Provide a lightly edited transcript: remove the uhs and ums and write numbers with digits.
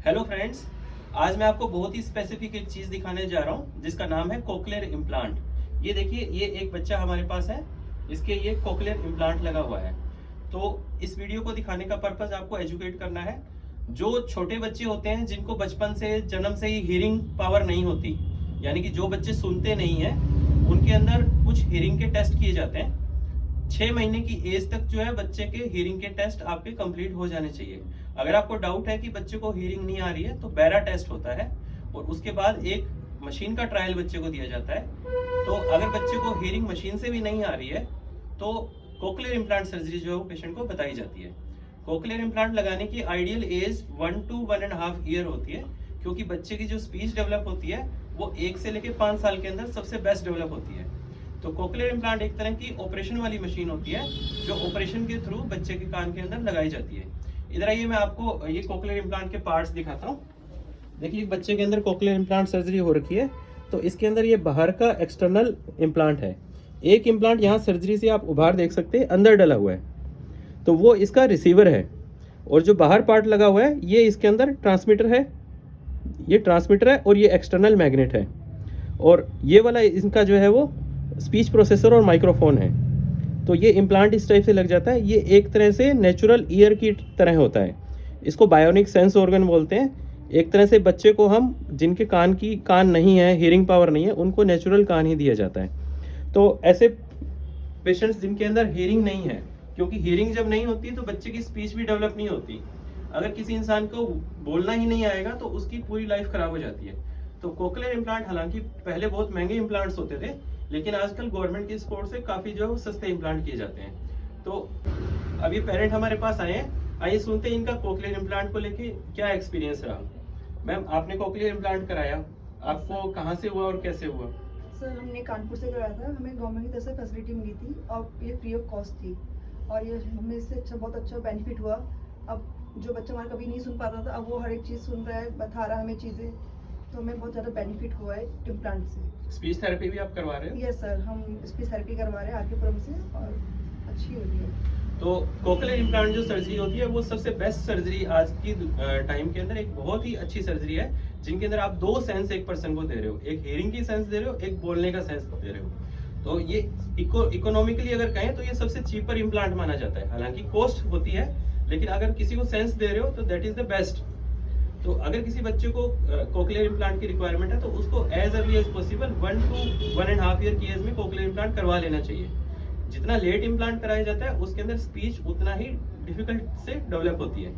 Hello friends, आज मैं आपको बहुत ही स्पेसिफिक एक चीज दिखाने जा रहा हूँ जिसका नाम है कोक्लियर इम्प्लांट। ये देखिए, ये एक बच्चा हमारे पास है, इसके ये कोक्लियर इम्प्लांट लगा हुआ है। तो इस वीडियो को दिखाने का पर्पस आपको एजुकेट करना है। जो छोटे बच्चे होते हैं जिनको बचपन से जन्म से ही हियरिंग पावर नहीं होती, यानी कि जो बच्चे सुनते नहीं है, उनके अंदर कुछ हियरिंग के टेस्ट किए जाते हैं। 6 महीने की एज तक जो है बच्चे के हियरिंग के टेस्ट आपके कंप्लीट हो जाने चाहिए। अगर आपको डाउट है कि बच्चे को हियरिंग नहीं आ रही है तो बैरा टेस्ट होता है और उसके बाद एक मशीन का ट्रायल बच्चे को दिया जाता है। तो अगर बच्चे को हियरिंग मशीन से भी नहीं आ रही है तो कोक्लियर इम्प्लांट सर्जरी जो है वो पेशेंट को बताई जाती है। कोक्लियर इम्प्लांट लगाने की आइडियल एज 1 to 1.5 ईयर होती है, क्योंकि बच्चे की जो स्पीच डेवलप होती है वो 1 से लेकर 5 साल के अंदर सबसे बेस्ट डेवलप होती है। तो कोक्लियर इम्प्लांट एक तरह की ऑपरेशन वाली मशीन होती है जो ऑपरेशन के थ्रू बच्चे के कान के अंदर लगाई जाती है। इधर आइए, मैं आपको ये कोक्लियर इम्प्लांट के पार्ट्स दिखाता हूँ। देखिए, बच्चे के अंदर कोक्लियर इम्प्लांट सर्जरी हो रखी है, तो इसके अंदर ये बाहर का एक्सटर्नल इम्प्लांट है। एक इम्प्लांट यहाँ सर्जरी से आप उभार देख सकते हैं, अंदर डला हुआ है, तो वो इसका रिसीवर है। और जो बाहर पार्ट लगा हुआ है ये इसके अंदर ट्रांसमीटर है, ये ट्रांसमीटर है और ये एक्सटर्नल मैग्नेट है। और ये वाला इनका जो है वो स्पीच प्रोसेसर और माइक्रोफोन है। तो ये इम्प्लांट इस टाइप से लग जाता है। ये एक तरह से नेचुरल ईयर की तरह होता है। इसको बायोनिक सेंस ऑर्गन बोलते हैं। एक तरह से बच्चे को हम जिनके कान नहीं है, हियरिंग पावर नहीं है, उनको नेचुरल कान ही दिया जाता है। तो ऐसे पेशेंट्स जिनके अंदर हियरिंग नहीं है, क्योंकि हियरिंग जब नहीं होती तो बच्चे की स्पीच भी डेवलप नहीं होती। अगर किसी इंसान को बोलना ही नहीं आएगा तो उसकी पूरी लाइफ खराब हो जाती है। तो कोक्लियर इम्प्लांट हालांकि पहले बहुत महंगे इम्प्लांट्स होते थे, लेकिन आजकल गवर्नमेंट की सपोर्ट से काफी जो है सस्ते इम्प्लांट किए जाते हैं। तो अब ये पेरेंट हमारे पास आए हैं, आइए सुनते हैं इनका कोक्लियर इम्प्लांट को लेके क्या एक्सपीरियंस रहा। मैम, आपने कोक्लियर इम्प्लांट कराया, आपको कहाँ से हुआ और कैसे हुआ? सर, हमने कानपुर से कराया था। हमें गवर्नमेंट की तरफ से फैसिलिटी मिली थी और ये फ्री ऑफ कॉस्ट थी, और ये हमें इससे बहुत अच्छा बेनिफिट हुआ। अब जो बच्चा हमारा कभी नहीं सुन पाता था, अब वो हर एक चीज़ सुन रहा है, बता रहा है हमें चीज़ें, तो हमें बहुत ज़्यादा बेनिफिट हुआ है इम्प्लांट से। स्पीच थेरेपी भी आप करवा रहे हो? यस सर, हम स्पीच थेरेपी करवा रहे हैं आरकेपुरम से और अच्छी हो रही है। तो कोक्लियर इम्प्लांट जो सर्जरी होती है वो सबसे बेस्ट सर्जरी आज की टाइम के अंदर एक बहुत ही अच्छी सर्जरी है, जिनके अंदर आप 2 सेंस एक पर्सन को दे रहे हो, एक हियरिंग की सेंस दे रहे हो, एक बोलने का सेंस दे रहे हो। तो ये इकोनॉमिकली अगर कहें तो ये सबसे चीपर इम्प्लांट माना जाता है। हालांकि कॉस्ट होती है, लेकिन अगर किसी को सेंस दे रहे हो तो दैट इज द बेस्ट। तो अगर किसी बच्चे को कोक्लियर इम्प्लांट की रिक्वायरमेंट है तो उसको as early as possible 1 to 1.5 year की एज में कोक्लियर इम्प्लांट करवा लेना चाहिए। जितना लेट इम्प्लांट कराया जाता है उसके अंदर स्पीच उतना ही डिफिकल्ट से डेवलप होती है।